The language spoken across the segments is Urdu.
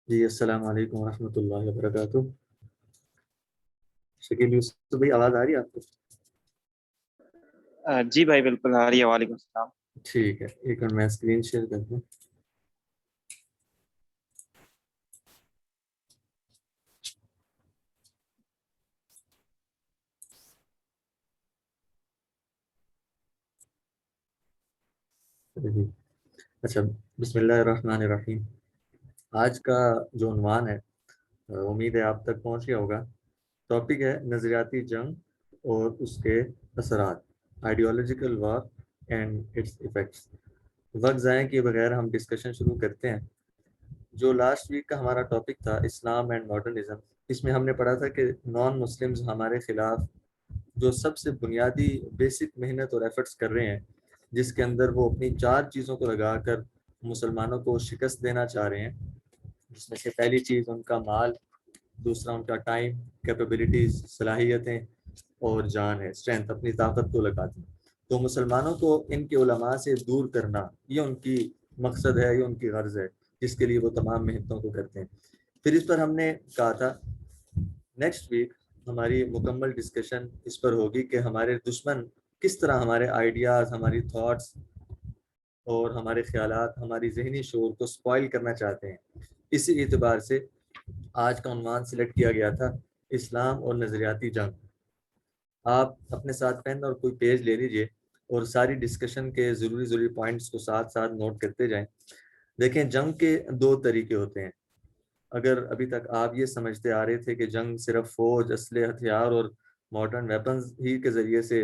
جی السلام علیکم ورحمۃ اللہ وبرکاتہ۔ شکیل یوسف بھائی، آواز آ رہی ہے آپ کو؟ جی بھائی بالکل آ رہی ہے، وعلیکم السلام۔ ٹھیک ہے، ایک منٹ میں اسکرین شیئر کر دوں۔ جی اچھا، بسم اللہ الرحمن الرحیم۔ آج کا جو عنوان ہے، امید ہے آپ تک پہنچ گیا ہوگا۔ ٹاپک ہے نظریاتی جنگ اور اس کے اثرات، ideological war and its effects. وقت ضائع کیے بغیر ہم ڈسکشن شروع کرتے ہیں۔ جو لاسٹ ویک کا ہمارا ٹاپک تھا اسلام اینڈ ماڈرنزم، اس میں ہم نے پڑھا تھا کہ نان مسلمز ہمارے خلاف جو سب سے بنیادی بیسک محنت اور ایفرٹس کر رہے ہیں، جس کے اندر وہ اپنی 4 چیزوں کو لگا کر مسلمانوں کو شکست دینا چاہ رہے ہیں، جس میں سے پہلی چیز ان کا مال، دوسرا ان کا ٹائم، کیپیبلٹیز، صلاحیتیں، اور جان ہے، اسٹرینتھ، اپنی طاقت کو لگاتے ہیں۔ تو مسلمانوں کو ان کے علماء سے دور کرنا، یہ ان کی مقصد ہے، یہ ان کی غرض ہے، جس کے لیے وہ تمام محنتوں کو کرتے ہیں۔ پھر اس پر ہم نے کہا تھا نیکسٹ ویک ہماری مکمل ڈسکشن اس پر ہوگی کہ ہمارے دشمن کس طرح ہمارے آئیڈیاز، ہماری تھاٹس اور ہمارے خیالات، ہماری ذہنی شعور کو سپوائل کرنا چاہتے ہیں۔ اسی اعتبار سے آج کا عنوان سلیکٹ کیا گیا تھا اسلام اور نظریاتی جنگ۔ آپ اپنے ساتھ پین اور کوئی پیج لے لیجئے اور ساری ڈسکشن کے ضروری پوائنٹس کو ساتھ ساتھ نوٹ کرتے جائیں۔ دیکھیں، جنگ کے 2 طریقے ہوتے ہیں۔ اگر ابھی تک آپ یہ سمجھتے آ رہے تھے کہ جنگ صرف فوج، اسلحے، ہتھیار اور ماڈرن ویپنز ہی کے ذریعے سے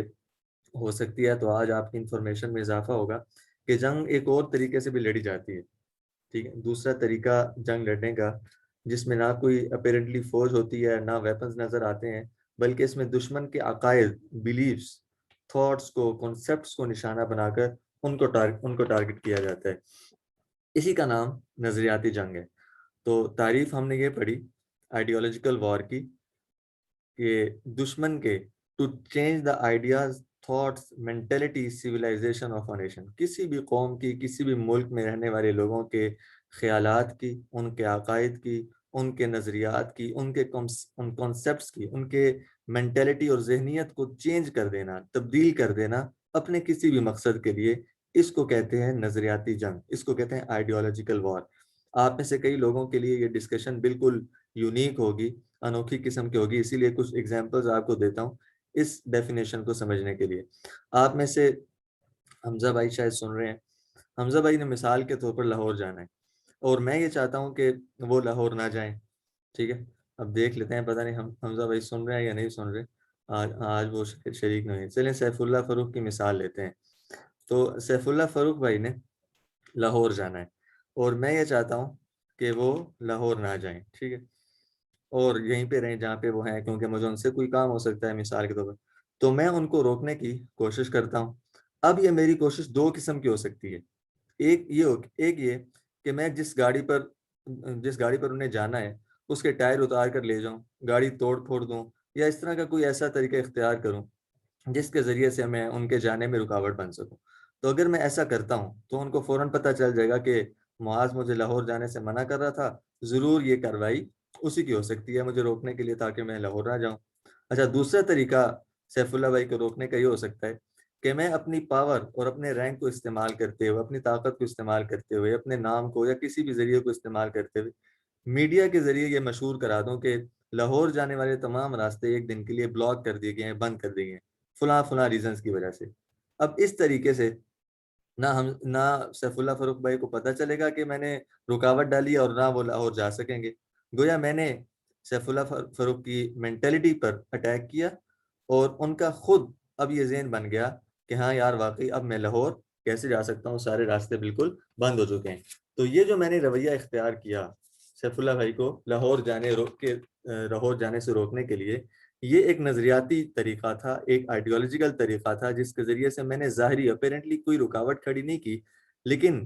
ہو سکتی ہے، تو آج آپ کی انفارمیشن میں اضافہ ہوگا کہ جنگ ایک اور طریقے سے بھی لڑی جاتی ہے۔ ٹھیک ہے، دوسرا طریقہ جنگ لڑنے کا، جس میں نہ کوئی اپیرنٹلی فوج ہوتی ہے، نہ ویپنز نظر آتے ہیں، بلکہ اس میں دشمن کے عقائد، بلیفز، تھاٹس کو، کنسپٹس کو نشانہ بنا کر ان کو ٹارگٹ کیا جاتا ہے۔ اسی کا نام نظریاتی جنگ ہے۔ تو تعریف ہم نے یہ پڑھی آئیڈیالوجیکل وار کی، کہ دشمن کے to change the ideas, thoughts, mentality, civilization of a nation, کسی بھی قوم کی، کسی بھی ملک میں رہنے والے لوگوں کے خیالات کی، ان کے عقائد کی، ان کے نظریات کی، ان کے کانسیپٹس کی، ان کے مینٹلٹی اور ذہنیت کو چینج کر دینا، تبدیل کر دینا اپنے کسی بھی مقصد کے لیے، اس کو کہتے ہیں نظریاتی جنگ، اس کو کہتے ہیں آئیڈیالوجیکل وار۔ آپ میں سے کئی لوگوں کے لیے یہ ڈسکشن بالکل یونیک ہوگی، انوکھی قسم کی ہوگی، اسی لیے کچھ ایگزامپلز آپ کو دیتا ہوں اس ڈیفینیشن کو سمجھنے کے لیے۔ آپ میں سے حمزہ بھائی شاید سن رہے ہیں۔ حمزہ بھائی نے مثال کے طور پر لاہور جانا ہے، اور میں یہ چاہتا ہوں کہ وہ لاہور نہ جائیں۔ ٹھیک ہے، اب دیکھ لیتے ہیں، پتہ نہیں حمزہ بھائی سن رہے ہیں یا نہیں سن رہے۔ آج وہ شریک نہیں ہیں۔ چلیں سیف اللہ فاروق کی مثال لیتے ہیں۔ تو سیف اللہ فاروق بھائی نے لاہور جانا ہے، اور میں یہ چاہتا ہوں کہ وہ لاہور نہ جائیں۔ ٹھیک ہے، اور یہیں پہ رہیں جہاں پہ وہ ہیں، کیونکہ مجھے ان سے کوئی کام ہو سکتا ہے مثال کے طور پر۔ تو میں ان کو روکنے کی کوشش کرتا ہوں۔ اب یہ میری کوشش 2 قسم کی ہو سکتی ہے۔ ایک یہ کہ میں جس گاڑی پر انہیں جانا ہے اس کے ٹائر اتار کر لے جاؤں، گاڑی توڑ پھوڑ دوں، یا اس طرح کا کوئی ایسا طریقہ اختیار کروں جس کے ذریعے سے میں ان کے جانے میں رکاوٹ بن سکوں۔ تو اگر میں ایسا کرتا ہوں تو ان کو فوراً پتہ چل جائے گا کہ معاذ مجھے لاہور جانے سے منع کر رہا تھا، ضرور یہ کارروائی اسی کی ہو سکتی ہے مجھے روکنے کے لیے، تاکہ میں لاہور نہ جاؤں۔ اچھا، دوسرا طریقہ سیف اللہ بھائی کو روکنے کا یہ ہو سکتا ہے کہ میں اپنی پاور اور اپنے رینک کو استعمال کرتے ہوئے، اپنی طاقت کو استعمال کرتے ہوئے، اپنے نام کو یا کسی بھی ذریعے کو استعمال کرتے ہوئے میڈیا کے ذریعے یہ مشہور کرا دوں کہ لاہور جانے والے تمام راستے ایک دن کے لیے بلاک کر دیے گئے ہیں، بند کر دیے گئے ہیں، فلاں ریزنز کی وجہ سے۔ اب اس طریقے سے نہ سیف اللہ فاروق بھائی کو پتہ چلے گا کہ میں نے رکاوٹ ڈالی، اور نہ وہ لاہور جا سکیں گے۔ گویا میں نے سیف اللہ فاروق کی مینٹلٹی پر اٹیک کیا، اور ان کا خود اب یہ ذہن بن گیا کہ ہاں یار واقعی اب میں لاہور کیسے جا سکتا ہوں، سارے راستے بالکل بند ہو چکے ہیں۔ تو یہ جو میں نے رویہ اختیار کیا سیف اللہ بھائی کو لاہور جانے سے روکنے کے لیے، یہ ایک نظریاتی طریقہ تھا، ایک آئیڈیالوجیکل طریقہ تھا، جس کے ذریعے سے میں نے ظاہری اپیرنٹلی کوئی رکاوٹ کھڑی نہیں کی، لیکن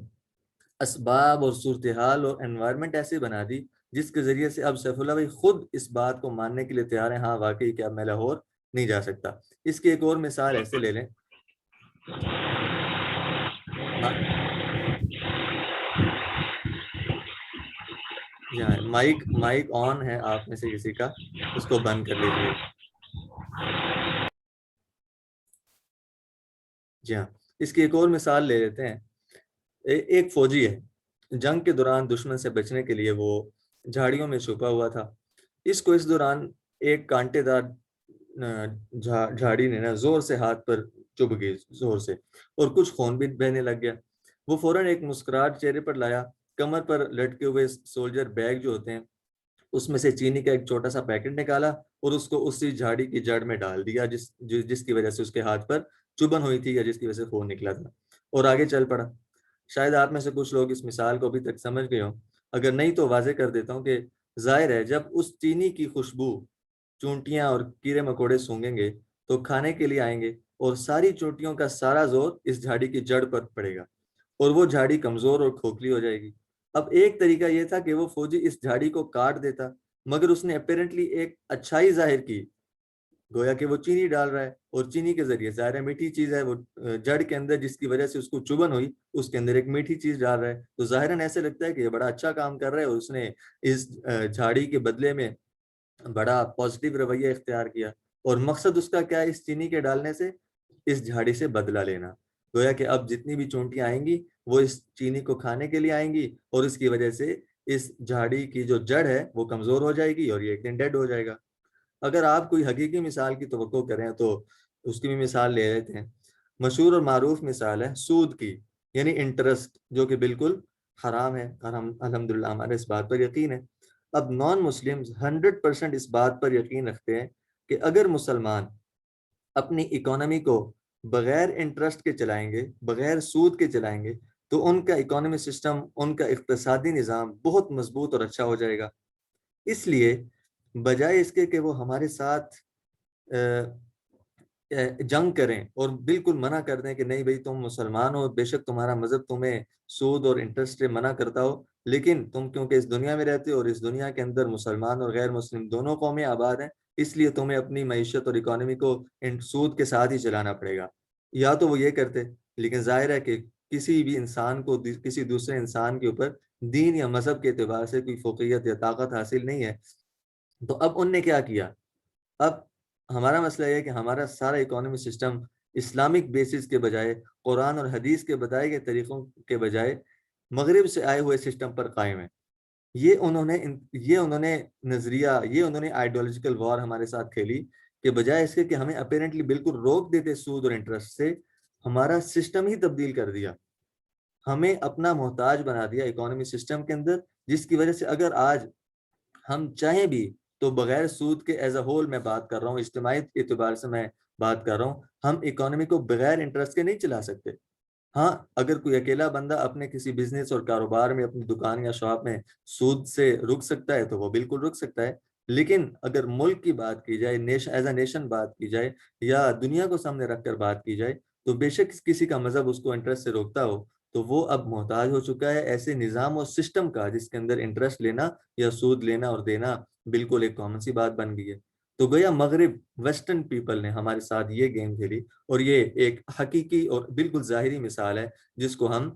اسباب اور صورتحال اور انوائرمنٹ ایسے بنا دی جس کے ذریعے سے اب سیف اللہ بھائی خود اس بات کو ماننے کے لیے تیار ہیں، ہاں واقعی کہ اب میں لاہور نہیں جا سکتا۔ اس کی ایک اور مثال ایسے لے لیں۔ جی ہاں، مائک آن ہے آپ میں سے کسی کا، اس کو بند کر لیجئے. جی ہاں، اس کی ایک اور مثال لے لیتے ہیں. ایک فوجی ہے، جنگ کے دوران دشمن سے بچنے کے لیے وہ جھاڑیوں میں چھپا ہوا تھا. اس کو اس دوران ایک کانٹے دار جھاڑی نے نا زور سے ہاتھ پر چبھ گئی، زور سے، اور کچھ خون بھی بہنے لگ گیا. وہ فوراً ایک مسکراہٹ چہرے پر لایا، کمر پر لٹکے ہوئے سولجر بیگ جو ہوتے ہیں اس میں سے چینی کا ایک چھوٹا سا پیکٹ نکالا اور اس کو اسی جھاڑی کی جڑ میں ڈال دیا جس کی وجہ سے اس کے ہاتھ پر چبھن ہوئی تھی یا جس کی وجہ سے خون نکلا تھا، اور آگے چل پڑا. شاید آپ میں سے کچھ لوگ اس مثال کو ابھی تک سمجھ گئے ہوں، اگر نہیں تو واضح کر دیتا ہوں کہ ظاہر ہے جب اس چینی کی خوشبو چونٹیاں اور کیڑے مکوڑے سونگیں گے تو کھانے کے لیے آئیں گے، اور ساری چونٹیوں کا سارا زور اس جھاڑی کی جڑ پر پڑے گا اور وہ جھاڑی کمزور اور کھوکھلی ہو جائے گی. اب ایک طریقہ یہ تھا کہ وہ فوجی اس جھاڑی کو کاٹ دیتا، مگر اس نے اپیرنٹلی ایک اچھائی ظاہر کی، گویا کہ وہ چینی ڈال رہا ہے اور چینی کے ذریعے، ظاہر ہے میٹھی چیز ہے، وہ جڑ کے اندر جس کی وجہ سے اس کو چبھن ہوئی اس کے اندر ایک میٹھی چیز ڈال رہا ہے، تو ظاہراً ایسے لگتا ہے کہ یہ بڑا اچھا کام کر رہا ہے اور اس نے اس جھاڑی کے بدلے میں بڑا پازیٹیو رویہ اختیار کیا. اور مقصد اس کا کیا ہے اس چینی کے ڈالنے سے؟ اس جھاڑی سے بدلہ لینا. گویا کہ اب جتنی بھی چونٹیاں آئیں گی وہ اس چینی کو کھانے کے لیے آئیں گی اور اس کی وجہ سے اس جھاڑی کی جو جڑ ہے وہ کمزور ہو جائے گی اور یہ ایک دن ڈیڈ ہو جائے گا. اگر آپ کوئی حقیقی مثال کی توقع کریں تو اس کی بھی مثال لے لیتے ہیں. مشہور اور معروف مثال ہے سود کی، یعنی انٹرسٹ، جو کہ بالکل حرام ہے اور ہم الحمدللہ ہمارے اس بات پر یقین ہے. اب نان مسلم 100% اس بات پر یقین رکھتے ہیں کہ اگر مسلمان اپنی اکانومی کو بغیر انٹرسٹ کے چلائیں گے، بغیر سود کے چلائیں گے، تو ان کا اکانومی سسٹم، ان کا اقتصادی نظام بہت مضبوط اور اچھا ہو جائے گا. اس لیے بجائے اس کے کہ وہ ہمارے ساتھ جنگ کریں اور بالکل منع کر دیں کہ نہیں بھائی تم مسلمان ہو، بے شک تمہارا مذہب تمہیں سود اور انٹرسٹ سے منع کرتا ہو، لیکن تم کیونکہ اس دنیا میں رہتے ہو اور اس دنیا کے اندر مسلمان اور غیر مسلم دونوں قومیں آباد ہیں، اس لیے تمہیں اپنی معیشت اور اکانومی کو سود کے ساتھ ہی چلانا پڑے گا. یا تو وہ یہ کرتے، لیکن ظاہر ہے کہ کسی بھی انسان کو کسی دوسرے انسان کے اوپر دین یا مذہب کے اعتبار سے کوئی فوقیت یا طاقت حاصل نہیں ہے. تو اب ان نے کیا کیا؟ اب ہمارا مسئلہ یہ ہے کہ ہمارا سارا اکانومی سسٹم اسلامک بیسس کے بجائے، قرآن اور حدیث کے بتائے گئے طریقوں کے بجائے مغرب سے آئے ہوئے سسٹم پر قائم ہے. یہ انہوں نے نظریہ، یہ انہوں نے آئیڈیولوجیکل وار ہمارے ساتھ کھیلی کہ بجائے اس کے کہ ہمیں اپیرنٹلی بالکل روک دیتے سود اور انٹرسٹ سے، ہمارا سسٹم ہی تبدیل کر دیا، ہمیں اپنا محتاج بنا دیا اکانومی سسٹم کے اندر، جس کی وجہ سے اگر آج ہم چاہیں بھی تو بغیر سود کے ایز اے ہول میں بات کر رہا ہوں، اجتماعی اعتبار سے میں بات کر رہا ہوں، ہم اکانومی کو بغیر انٹرسٹ کے نہیں چلا سکتے. ہاں اگر کوئی اکیلا بندہ اپنے کسی بزنس اور کاروبار میں، اپنی دکان یا شاپ میں سود سے رک سکتا ہے تو وہ بالکل رک سکتا ہے، لیکن اگر ملک کی بات کی جائے، ایز اے نیشن بات کی جائے یا دنیا کو سامنے رکھ کر بات کی جائے، تو بے شک کسی کا مذہب اس کو انٹرسٹ سے روکتا ہو تو وہ اب محتاج ہو چکا ہے ایسے نظام اور سسٹم کا جس کے اندر انٹرسٹ لینا یا سود لینا اور دینا بالکل ایک کامن سی بات بن گئی ہے. تو گویا مغرب، ویسٹرن پیپل نے ہمارے ساتھ یہ گیم کھیلی، اور یہ ایک حقیقی اور بالکل ظاہری مثال ہے جس کو ہم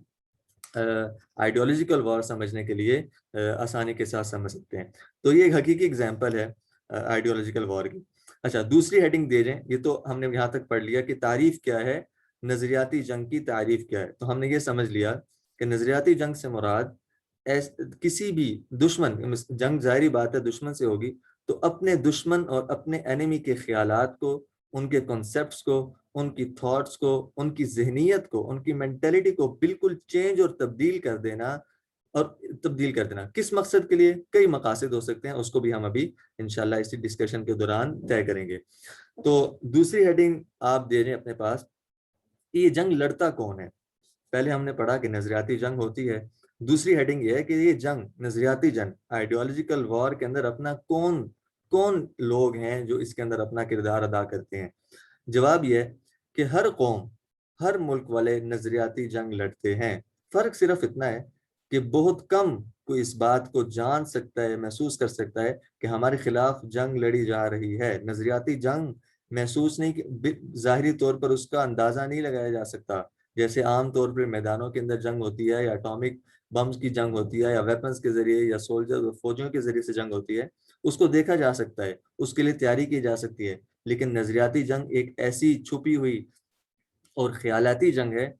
آئیڈیولوجیکل وار سمجھنے کے لیے آسانی کے ساتھ سمجھ سکتے ہیں. تو یہ ایک حقیقی اگزامپل ہے آئیڈیولوجیکل وار کی. اچھا، دوسری ہیڈنگ دے جائیں. یہ تو ہم نے یہاں تک پڑھ لیا کہ تعریف کیا ہے، نظریاتی جنگ کی تعریف کیا ہے. تو ہم نے یہ سمجھ لیا کہ نظریاتی جنگ سے مراد کسی بھی دشمن، جنگ ظاہری بات ہے دشمن سے ہوگی، تو اپنے دشمن اور اپنے اینیمی کے خیالات کو، ان کے کنسیپٹس کو، ان کی تھاٹس کو، ان کی ذہنیت کو، ان کی مینٹیلٹی کو بالکل چینج اور تبدیل کر دینا. اور تبدیل کر دینا کس مقصد کے لیے؟ کئی مقاصد ہو سکتے ہیں، اس کو بھی ہم ابھی انشاءاللہ اسی ڈسکشن کے دوران طے کریں گے. تو دوسری ہیڈنگ آپ دے رہے ہیں اپنے پاس، یہ جنگ لڑتا کون ہے؟ پہلے ہم نے پڑھا کہ نظریاتی جنگ ہوتی ہے. دوسری ہیڈنگ یہ ہے کہ یہ جنگ، نظریاتی جنگ، آئیڈیولوجیکل وار کے اندر اپنا کون لوگ ہیں جو اس کے اندر اپنا کردار ادا کرتے ہیں؟ جواب یہ ہے کہ ہر قوم، ہر ملک والے نظریاتی جنگ لڑتے ہیں. فرق صرف اتنا ہے کہ بہت کم کوئی اس بات کو جان سکتا ہے، محسوس کر سکتا ہے کہ ہمارے خلاف جنگ لڑی جا رہی ہے. نظریاتی جنگ محسوس نہیں، ظاہری طور پر اس کا اندازہ نہیں لگایا جا سکتا، جیسے عام طور پر میدانوں کے اندر جنگ ہوتی ہے یا اٹامک بمز کی جنگ ہوتی ہے یا ویپنز کے ذریعے یا سولجر فوجیوں کے ذریعے سے جنگ ہوتی ہے، اس کو دیکھا جا سکتا ہے، اس کے لیے تیاری کی جا سکتی ہے. لیکن نظریاتی جنگ ایک ایسی چھپی ہوئی اور خیالاتی جنگ ہے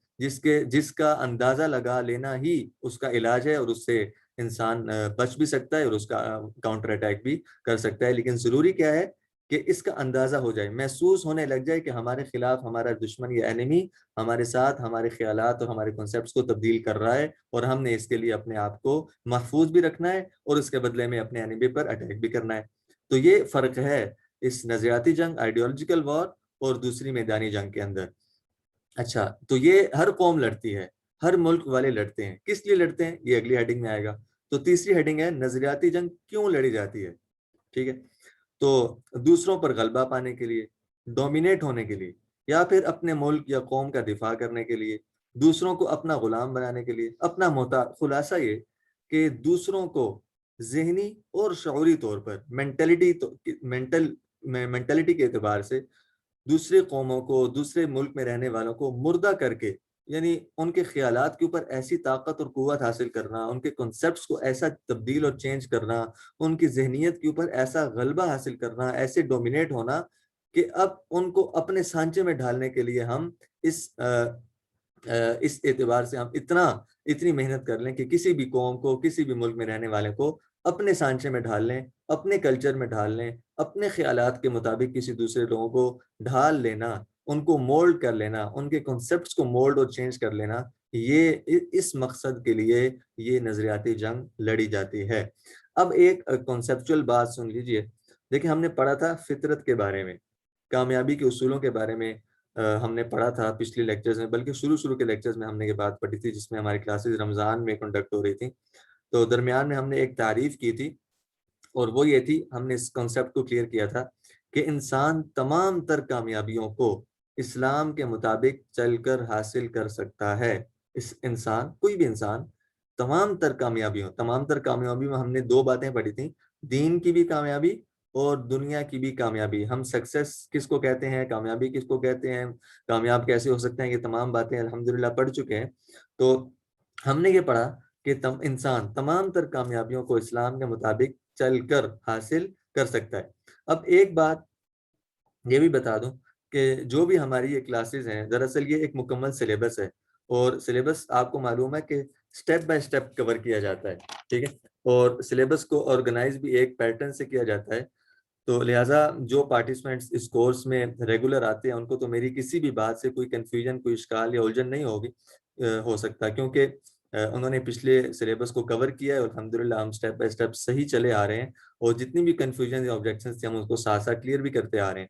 جس کا اندازہ لگا لینا ہی اس کا علاج ہے، اور اس سے انسان بچ بھی سکتا ہے اور اس کا کاؤنٹر اٹیک بھی کر سکتا ہے. لیکن ضروری کیا ہے کہ اس کا اندازہ ہو جائے، محسوس ہونے لگ جائے کہ ہمارے خلاف ہمارا دشمن یا اینیمی ہمارے ساتھ ہمارے خیالات اور ہمارے کنسیپٹس کو تبدیل کر رہا ہے، اور ہم نے اس کے لیے اپنے آپ کو محفوظ بھی رکھنا ہے اور اس کے بدلے میں اپنے اینیمی پر اٹیک بھی کرنا ہے. تو یہ فرق ہے اس نظریاتی جنگ، آئیڈیولوجیکل وار، اور دوسری میدانی جنگ کے اندر. اچھا، تو یہ ہر قوم لڑتی ہے، ہر ملک والے لڑتے ہیں. کس لیے لڑتے ہیں یہ اگلی ہیڈنگ میں آئے گا. تو تیسری ہیڈنگ ہے نظریاتی جنگ کیوں لڑی جاتی ہے. ٹھیک ہے، تو دوسروں پر غلبہ پانے کے لیے، ڈومینیٹ ہونے کے لیے، یا پھر اپنے ملک یا قوم کا دفاع کرنے کے لیے، دوسروں کو اپنا غلام بنانے کے لیے، اپنا محتاج. خلاصہ یہ کہ دوسروں کو ذہنی اور شعوری طور پر مینٹلٹی کے اعتبار سے دوسرے قوموں کو، دوسرے ملک میں رہنے والوں کو مردہ کر کے، یعنی ان کے خیالات کے اوپر ایسی طاقت اور قوت حاصل کرنا، ان کے کنسیپٹس کو ایسا تبدیل اور چینج کرنا، ان کی ذہنیت کے اوپر ایسا غلبہ حاصل کرنا، ایسے ڈومینیٹ ہونا کہ اب ان کو اپنے سانچے میں ڈھالنے کے لیے ہم اس اعتبار سے ہم اتنی محنت کر لیں کہ کسی بھی قوم کو، کسی بھی ملک میں رہنے والے کو اپنے سانچے میں ڈھال لیں، اپنے کلچر میں ڈھال لیں، اپنے خیالات کے مطابق کسی دوسرے لوگوں کو ڈھال لینا، ان کو مولڈ کر لینا، ان کے کنسیپٹس کو مولڈ اور چینج کر لینا. یہ اس مقصد کے لیے یہ نظریاتی جنگ لڑی جاتی ہے. اب ایک کنسیپچول بات سن لیجئے. دیکھیں، ہم نے پڑھا تھا فطرت کے بارے میں، کامیابی کے اصولوں کے بارے میں ہم نے پڑھا تھا پچھلی لیکچرز میں، بلکہ شروع کے لیکچرز میں ہم نے یہ بات پڑھی تھی جس میں ہماری کلاسز رمضان میں کنڈکٹ ہو رہی تھی. تو درمیان میں ہم نے ایک تعریف کی تھی، اور وہ یہ تھی، ہم نے اس کنسیپٹ کو کلیئر کیا تھا کہ انسان تمام تر کامیابیوں کو اسلام کے مطابق چل کر حاصل کر سکتا ہے. کوئی بھی انسان تمام تر کامیابیوں میں ہم نے دو باتیں پڑھی تھیں، دین کی بھی کامیابی اور دنیا کی بھی کامیابی. ہم سکسیس کس کو کہتے ہیں، کامیابی کس کو کہتے ہیں، کامیاب کیسے ہو سکتے ہیں، یہ تمام باتیں الحمدللہ پڑھ چکے ہیں. تو ہم نے یہ پڑھا کہ انسان تمام تر کامیابیوں کو اسلام کے مطابق چل کر حاصل کر سکتا ہے. اب ایک بات یہ بھی بتا دوں کہ جو بھی ہماری یہ کلاسز ہیں، دراصل یہ ایک مکمل سلیبس ہے، اور سلیبس آپ کو معلوم ہے کہ سٹیپ بائی سٹیپ کور کیا جاتا ہے. ٹھیک ہے، اور سلیبس کو آرگنائز بھی ایک پیٹرن سے کیا جاتا ہے. تو لہٰذا جو پارٹیسپینٹس اس کورس میں ریگولر آتے ہیں ان کو تو میری کسی بھی بات سے کوئی کنفیوژن، کوئی اشکال یا الجھن نہیں ہو سکتا، کیونکہ انہوں نے پچھلے سلیبس کو کور کیا ہے اور الحمدللہ ہم سٹیپ بائی سٹیپ صحیح چلے آ رہے ہیں، اور جتنی بھی کنفیوژن یا آبجیکشنز تھے ہم اس کو ساتھ ساتھ کلیئر بھی کرتے آ رہے ہیں.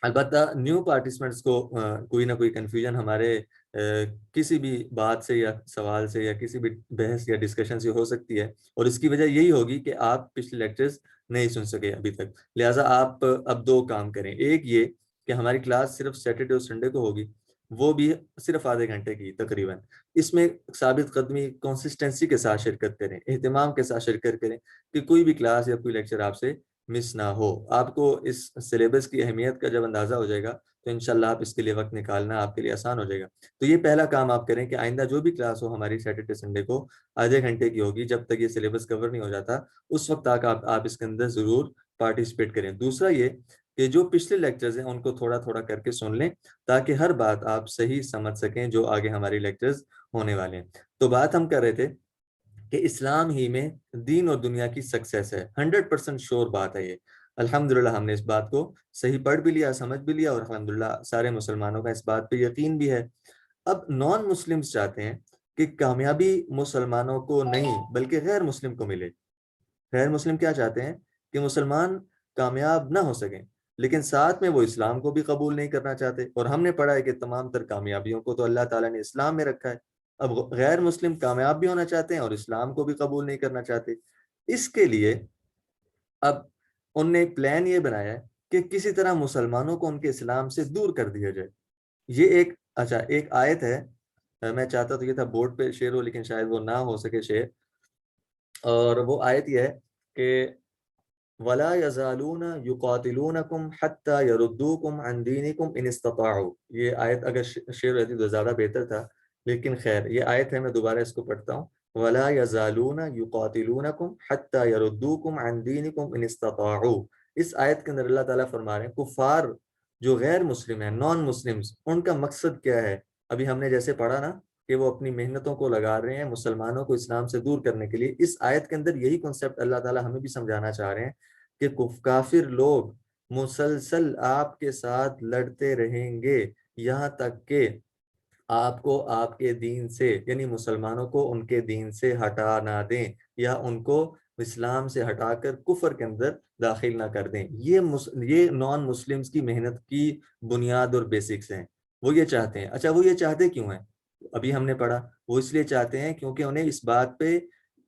البتہ نیو پارٹیسپینٹس کو کوئی نہ کوئی کنفیوژن ہمارے کسی بھی بات سے یا سوال سے یا کسی بھی بحث یا ڈسکشن سے ہو سکتی ہے، اور اس کی وجہ یہی ہوگی کہ آپ پچھلے لیکچرز نہیں سن سکے ابھی تک. لہٰذا آپ اب دو کام کریں. ایک یہ کہ ہماری کلاس صرف سیٹرڈے اور سنڈے کو ہوگی، وہ بھی صرف آدھے گھنٹے کی تقریباً. اس میں ثابت قدمی، کنسسٹنسی کے ساتھ شرکت کریں، اہتمام کے ساتھ شرکت کریں کہ کوئی بھی کلاس یا کوئی لیکچر آپ سے مس نہ ہو. آپ کو اس سلیبس کی اہمیت کا جب اندازہ ہو جائے گا تو انشاءاللہ آپ اس کے لیے وقت نکالنا آپ کے لیے آسان ہو جائے گا. تو یہ پہلا کام آپ کریں کہ آئندہ جو بھی کلاس ہو ہماری سیٹرڈے سنڈے کو آدھے گھنٹے کی ہوگی، جب تک یہ سلیبس کور نہیں ہو جاتا اس وقت تک آپ اس کے اندر ضرور پارٹیسپیٹ کریں. دوسرا یہ کہ جو پچھلے لیکچرز ہیں ان کو تھوڑا تھوڑا کر کے سن لیں تاکہ ہر بات آپ صحیح سمجھ سکیں جو آگے ہماری لیکچرز ہونے والے ہیں. تو بات ہم کر رہے تھے کہ اسلام ہی میں دین اور دنیا کی سکسیس ہے. 100% شور بات ہے یہ. الحمدللہ ہم نے اس بات کو صحیح پڑھ بھی لیا، سمجھ بھی لیا، اور الحمدللہ سارے مسلمانوں کا اس بات پہ یقین بھی ہے. اب نان مسلمز چاہتے ہیں کہ کامیابی مسلمانوں کو نہیں بلکہ غیر مسلم کو ملے. غیر مسلم کیا چاہتے ہیں کہ مسلمان کامیاب نہ ہو سکیں، لیکن ساتھ میں وہ اسلام کو بھی قبول نہیں کرنا چاہتے. اور ہم نے پڑھا ہے کہ تمام تر کامیابیوں کو تو اللہ تعالیٰ نے اسلام میں رکھا ہے. اب غیر مسلم کامیاب بھی ہونا چاہتے ہیں اور اسلام کو بھی قبول نہیں کرنا چاہتے. اس کے لیے اب ان نے پلان یہ بنایا ہے کہ کسی طرح مسلمانوں کو ان کے اسلام سے دور کر دیا جائے. یہ ایک آیت ہے، میں چاہتا تو یہ تھا بورڈ پہ شیئر ہو لیکن شاید وہ نہ ہو سکے شیئر. اور وہ آیت یہ ہے کہ ولا یزالون یقاتلونکم حتی یردوکم عن دینکم ان استطاعوا. یہ آیت اگر شعر رہتی تو زیادہ بہتر تھا، لیکن خیر یہ آیت ہے، میں دوبارہ اس کو پڑھتا ہوں. ولا یزالون یقاتلونکم حتی یردوکم عن دینکم ان استطاعوا. اس آیت کے اندر اللہ تعالیٰ فرما رہے ہیں کفار جو غیر مسلم ہیں، نان مسلمز، ان کا مقصد کیا ہے. ابھی ہم نے جیسے پڑھا نا کہ وہ اپنی محنتوں کو لگا رہے ہیں مسلمانوں کو اسلام سے دور کرنے کے لیے. اس آیت کے اندر یہی کنسیپٹ اللہ تعالیٰ ہمیں بھی سمجھانا چاہ رہے ہیں کہ کافر لوگ مسلسل آپ کے ساتھ لڑتے رہیں گے یہاں تک کہ آپ کو آپ کے دین سے، یعنی مسلمانوں کو ان کے دین سے ہٹا نہ دیں، یا ان کو اسلام سے ہٹا کر کفر کے اندر داخل نہ کر دیں. یہ نان مسلمز کی محنت کی بنیاد اور بیسکس ہیں. وہ یہ چاہتے ہیں. اچھا وہ یہ چاہتے کیوں ہیں؟ ابھی ہم نے پڑھا وہ اس لیے چاہتے ہیں کیونکہ انہیں اس بات پہ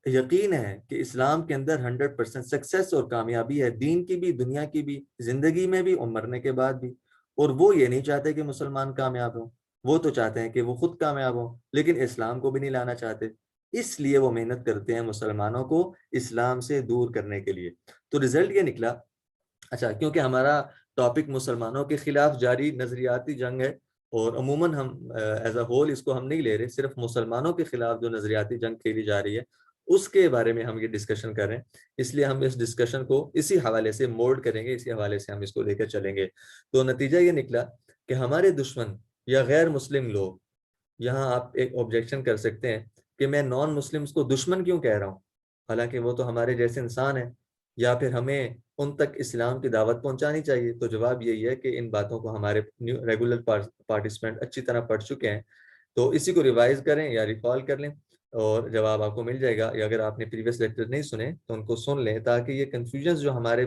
یقین ہے کہ اسلام کے اندر 100% سکسیس اور کامیابی ہے، دین کی بھی، دنیا کی بھی، زندگی میں بھی اور مرنے کے بعد بھی. اور وہ یہ نہیں چاہتے کہ مسلمان کامیاب ہوں، وہ تو چاہتے ہیں کہ وہ خود کامیاب ہوں، لیکن اسلام کو بھی نہیں لانا چاہتے. اس لیے وہ محنت کرتے ہیں مسلمانوں کو اسلام سے دور کرنے کے لیے. تو رزلٹ یہ نکلا. اچھا کیونکہ ہمارا ٹاپک مسلمانوں کے خلاف جاری نظریاتی جنگ ہے، اور عموماً ہم ایز اے ہول اس کو ہم نہیں لے رہے، صرف مسلمانوں کے خلاف جو نظریاتی جنگ کھیلی جا رہی ہے اس کے بارے میں ہم یہ ڈسکشن کر رہے ہیں. اس لیے ہم اس ڈسکشن کو اسی حوالے سے موڈ کریں گے، اسی حوالے سے ہم اس کو لے کر چلیں گے. تو نتیجہ یہ نکلا کہ ہمارے دشمن یا غیر مسلم لوگ، یہاں آپ ایک آبجیکشن کر سکتے ہیں کہ میں نان مسلمز کو دشمن کیوں کہہ رہا ہوں، حالانکہ وہ تو ہمارے جیسے انسان ہیں، یا پھر ہمیں ان تک اسلام کی دعوت پہنچانی چاہیے. تو جواب یہی ہے کہ ان باتوں کو ہمارے ریگولر پارٹیسپینٹ اچھی طرح پڑھ چکے ہیں. تو اسی کو ریوائز کریں یا ریکال کر لیں اور جواب آپ کو مل جائے گا. یا اگر آپ نے پریویس لیکچر نہیں سنے تو ان کو سن لیں، تاکہ یہ کنفیوژنز جو ہمارے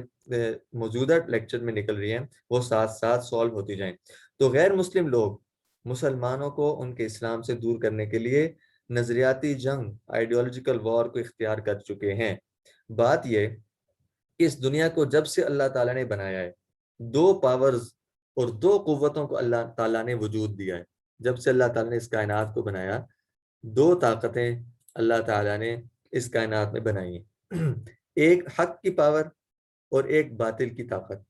موجودہ لیکچر میں نکل رہی ہیں وہ ساتھ ساتھ سالو ہوتی جائیں. تو غیر مسلم لوگ مسلمانوں کو ان کے اسلام سے دور کرنے کے لیے نظریاتی جنگ، آئیڈیولوجیکل وار کو اختیار کر چکے ہیں. بات یہ کہ اس دنیا کو جب سے اللہ تعالیٰ نے بنایا ہے، دو پاورز اور دو قوتوں کو اللہ تعالیٰ نے وجود دیا ہے. جب سے اللہ تعالیٰ نے اس کائنات کو بنایا، دو طاقتیں اللہ تعالیٰ نے اس کائنات میں بنائی ہیں. ایک حق کی پاور اور ایک باطل کی طاقت،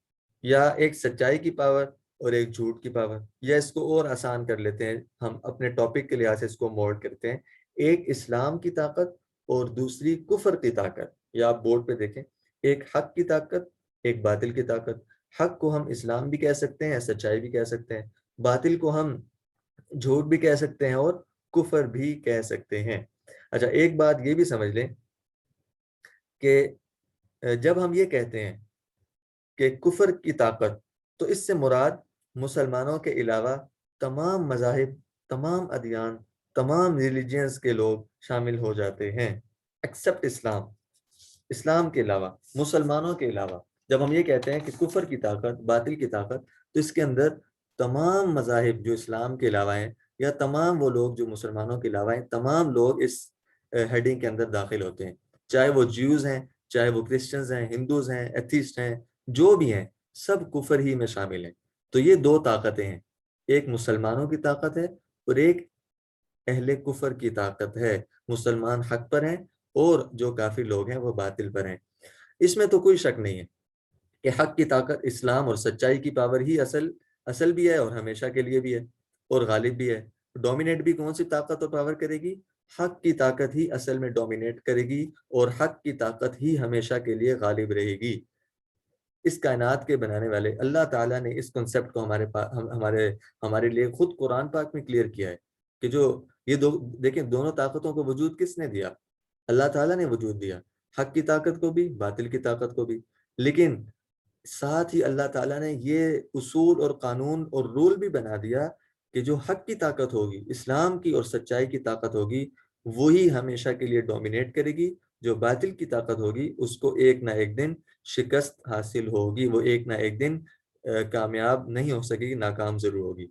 یا ایک سچائی کی پاور اور ایک جھوٹ کی پاور. یا اس کو اور آسان کر لیتے ہیں، ہم اپنے ٹاپک کے لحاظ سے اس کو مولڈ کرتے ہیں. ایک اسلام کی طاقت اور دوسری کفر کی طاقت. یا آپ بورڈ پہ دیکھیں، ایک حق کی طاقت، ایک باطل کی طاقت. حق کو ہم اسلام بھی کہہ سکتے ہیں، سچائی بھی کہہ سکتے ہیں. باطل کو ہم جھوٹ بھی کہہ سکتے ہیں اور کفر بھی کہہ سکتے ہیں. اچھا ایک بات یہ بھی سمجھ لیں کہ جب ہم یہ کہتے ہیں کہ کفر کی طاقت، تو اس سے مراد مسلمانوں کے علاوہ تمام مذاہب، تمام ادیان، تمام ریلیجنز کے لوگ شامل ہو جاتے ہیں، ایکسپٹ اسلام. اسلام کے علاوہ، مسلمانوں کے علاوہ جب ہم یہ کہتے ہیں کہ کفر کی طاقت، باطل کی طاقت، تو اس کے اندر تمام مذاہب جو اسلام کے علاوہ ہیں، یا تمام وہ لوگ جو مسلمانوں کے علاوہ ہیں، تمام لوگ اس ہیڈنگ کے اندر داخل ہوتے ہیں. چاہے وہ جیوز ہیں، چاہے وہ کرسچنز ہیں، ہندوز ہیں، ایتھیسٹ ہیں، جو بھی ہیں، سب کفر ہی میں شامل ہیں. تو یہ دو طاقتیں ہیں، ایک مسلمانوں کی طاقت ہے اور ایک اہل کفر کی طاقت ہے. مسلمان حق پر ہیں اور جو کافر لوگ ہیں وہ باطل پر ہیں. اس میں تو کوئی شک نہیں ہے کہ حق کی طاقت، اسلام اور سچائی کی پاور ہی اصل بھی ہے اور ہمیشہ کے لیے بھی ہے اور غالب بھی ہے. ڈومینیٹ بھی کون سی طاقت اور پاور کرے گی؟ حق کی طاقت ہی اصل میں ڈومینیٹ کرے گی، اور حق کی طاقت ہی ہمیشہ کے لیے غالب رہے گی. اس کائنات کے بنانے والے اللہ تعالیٰ نے اس کنسیپٹ کو ہمارے لیے خود قرآن پاک میں کلیئر کیا ہے کہ جو یہ دیکھیں دونوں طاقتوں کو وجود کس نے دیا؟ اللہ تعالیٰ نے وجود دیا، حق کی طاقت کو بھی، باطل کی طاقت کو بھی. لیکن ساتھ ہی اللہ تعالیٰ نے یہ اصول اور قانون اور رول بھی بنا دیا کہ جو حق کی طاقت ہوگی، اسلام کی اور سچائی کی طاقت ہوگی، وہی ہمیشہ کے لیے ڈومینیٹ کرے گی. جو باطل کی طاقت ہوگی اس کو ایک نہ ایک دن شکست حاصل ہوگی، وہ ایک نہ ایک دن کامیاب نہیں ہو سکے گی، ناکام ضرور ہوگی.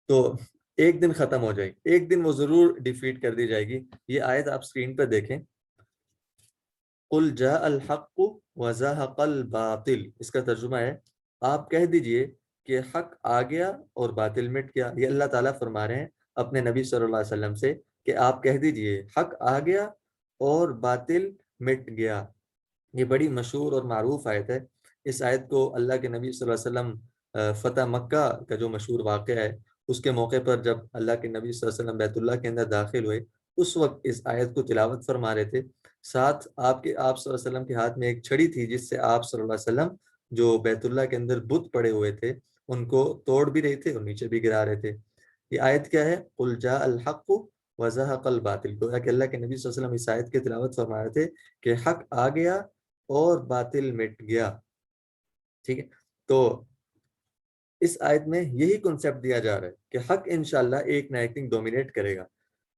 تو ایک دن ختم ہو جائے گی، ایک دن وہ ضرور ڈیفیٹ کر دی جائے گی. یہ آیت آپ سکرین پر دیکھیں، قل جاء الحق وزهق الباطل، اس کا ترجمہ ہے آپ کہہ دیجئے کہ حق آ گیا اور باطل مٹ گیا. یہ اللہ تعالیٰ فرما رہے ہیں اپنے نبی صلی اللہ علیہ وسلم سے کہ آپ کہہ دیجئے حق آ گیا اور باطل مٹ گیا. یہ بڑی مشہور اور معروف آیت ہے. اس آیت کو اللہ کے نبی صلی اللہ علیہ وسلم فتح مکہ کا جو مشہور واقعہ ہے اس کے موقع پر جب اللہ کے نبی صلی اللہ علیہ وسلم بیت اللہ کے اندر داخل ہوئے اس وقت اس آیت کو تلاوت فرما رہے تھے. ساتھ آپ صلی اللہ علیہ وسلم کے ہاتھ میں ایک چھڑی تھی جس سے آپ صلی اللہ علیہ وسلم جو بیت اللہ کے اندر بت پڑے ہوئے تھے ان کو توڑ بھی رہے تھے اور نیچے بھی گرا رہے تھے. یہ آیت کیا ہے؟ قل جاء الحق وزهق الباطل. گویا کہ اللہ کے نبی صلی اللہ علیہ وسلم اس آیت کی تلاوت فرما رہے تھے کہ حق آ گیا اور باطل مٹ گیا. ٹھیک ہے، تو اس آیت میں یہی کنسپٹ دیا جا رہا ہے کہ حق انشاءاللہ ایک نہ ایک دن ڈومینیٹ کرے گا.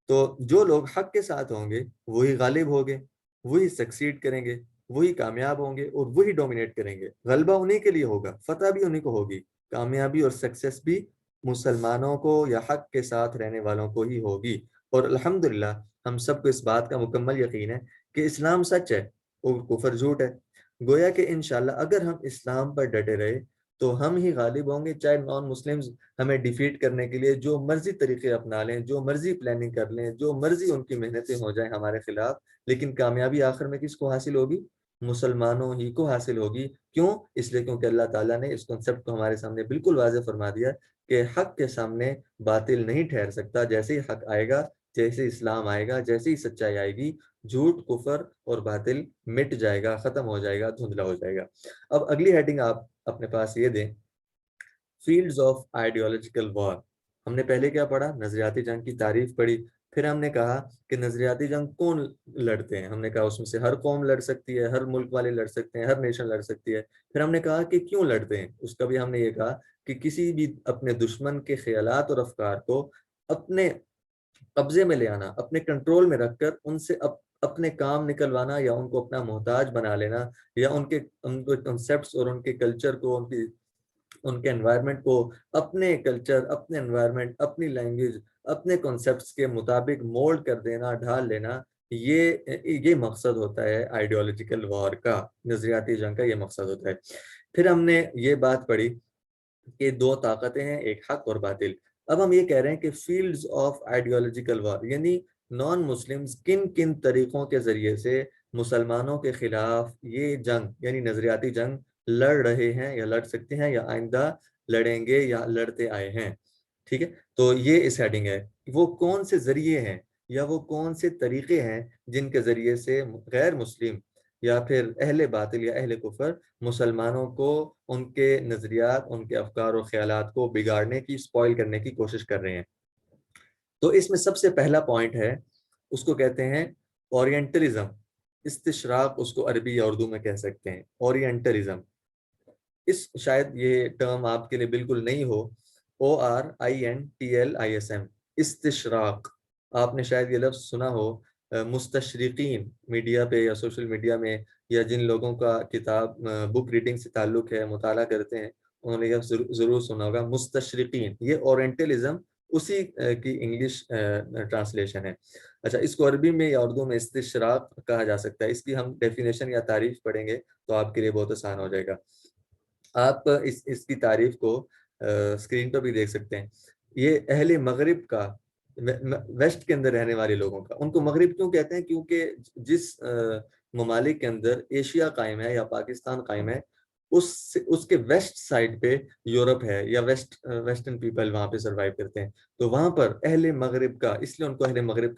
تو جو لوگ حق کے ساتھ ہوں گے وہی غالب ہوں گے، وہی سکسیڈ کریں گے، وہی کامیاب ہوں گے اور وہی ڈومینیٹ کریں گے. غلبہ انہی کے لیے ہوگا، فتح بھی انہی کو ہوگی، کامیابی اور سکسیس بھی مسلمانوں کو یا حق کے ساتھ رہنے والوں کو ہی ہوگی. اور الحمدللہ ہم سب کو اس بات کا مکمل یقین ہے کہ اسلام سچ ہے اور کفر جھوٹ ہے. گویا کہ انشاءاللہ اگر ہم اسلام پر ڈٹے رہے تو ہم ہی غالب ہوں گے، چاہے نان مسلمز ہمیں ڈیفیٹ کرنے کے لیے جو مرضی طریقے اپنا لیں، جو مرضی پلاننگ کر لیں، جو مرضی ان کی محنتیں ہو جائیں ہمارے خلاف، لیکن کامیابی آخر میں کس کو حاصل ہوگی؟ مسلمانوں ہی کو حاصل ہوگی. کیوں؟ اس لیے کیونکہ اللہ تعالیٰ نے اس کنسپٹ کو ہمارے سامنے بالکل واضح فرما دیا کہ حق کے سامنے باطل نہیں ٹھہر سکتا. جیسے ہی حق آئے گا، جیسے اسلام آئے گا، جیسے ہی سچائی آئے گی، جھوٹ، کفر اور باطل مٹ جائے گا، ختم ہو جائے گا، دھندلا ہو جائے گا. اب اگلی ہیڈنگ آپ اپنے پاس یہ دیں، فیلڈز آف آئیڈیالوجیکل وار. ہم نے پہلے کیا پڑھا؟ نظریاتی جنگ کی تعریف پڑھی. پھر ہم نے کہا کہ نظریاتی جنگ کون لڑتے ہیں؟ ہم نے کہا اس میں سے ہر قوم لڑ سکتی ہے، ہر ملک والے لڑ سکتے ہیں، ہر نیشن لڑ سکتی ہے. پھر ہم نے کہا کہ کیوں لڑتے ہیں، اس کا بھی ہم نے یہ کہا کہ کسی بھی اپنے دشمن کے خیالات اور افکار کو اپنے قبضے میں لے آنا، اپنے کنٹرول میں رکھ کر ان سے اپنے کام نکلوانا یا ان کو اپنا محتاج بنا لینا، یا ان کے کنسپٹس اور ان کے کلچر کو، ان کے انوائرمنٹ کو اپنے کلچر، اپنے انوائرمنٹ، اپنی لینگویج، اپنے کنسپٹس کے مطابق مولڈ کر دینا، ڈھال لینا. یہ مقصد ہوتا ہے آئیڈیالوجیکل وار کا، نظریاتی جنگ کا یہ مقصد ہوتا ہے. پھر ہم نے یہ بات پڑھی کہ دو طاقتیں ہیں، ایک حق اور باطل. اب ہم یہ کہہ رہے ہیں کہ فیلڈز آف آئیڈیالوجیکل وار یعنی نان مسلمز کن کن طریقوں کے ذریعے سے مسلمانوں کے خلاف یہ جنگ یعنی نظریاتی جنگ لڑ رہے ہیں یا لڑ سکتے ہیں یا آئندہ لڑیں گے یا لڑتے آئے ہیں. ٹھیک ہے، تو یہ اس ہیڈنگ ہے. وہ کون سے ذریعے ہیں یا وہ کون سے طریقے ہیں جن کے ذریعے سے غیر مسلم یا پھر اہل باطل یا اہل کفر مسلمانوں کو ان کے نظریات، ان کے افکار و خیالات کو بگاڑنے کی، سپوائل کرنے کی کوشش کر رہے ہیں. تو اس میں سب سے پہلا پوائنٹ ہے، اس کو کہتے ہیں اورینٹلزم. استشراق اس کو عربی یا اردو میں کہہ سکتے ہیں، اورینٹلزم. شاید یہ ٹرم آپ کے لیے بالکل نہیں ہو، ORINTLISM، استشراق. آپ نے شاید یہ لفظ سنا ہو مستشرقین میڈیا پہ یا سوشل میڈیا میں، یا جن لوگوں کا کتاب بک ریڈنگ سے تعلق ہے، مطالعہ کرتے ہیں، انہوں نے یہ ضرور سنا ہوگا مستشرقین. یہ اورینٹلزم اسی کی انگلش ٹرانسلیشن ہے. اچھا، اس کو عربی میں یا اردو میں استشراق کہا جا سکتا ہے. اس کی ہم ڈیفینیشن یا تعریف پڑھیں گے تو آپ کے لیے بہت آسان ہو جائے گا. آپ اس کی تعریف کو اسکرین پر بھی دیکھ سکتے ہیں. یہ اہل مغرب کا، ویسٹ کے اندر رہنے والے لوگوں کا. ان کو مغرب کیوں کہتے ہیں؟ کیونکہ جس ممالک کے اندر ایشیا قائم ہے یا پاکستان قائم ہے، اس کے ویسٹ سائڈ پہ یورپ ہے یا ویسٹرن پیپل وہاں پہ سروائیو کرتے ہیں. تو وہاں پر اہل مغرب کا، اس لیے ان کو اہل مغرب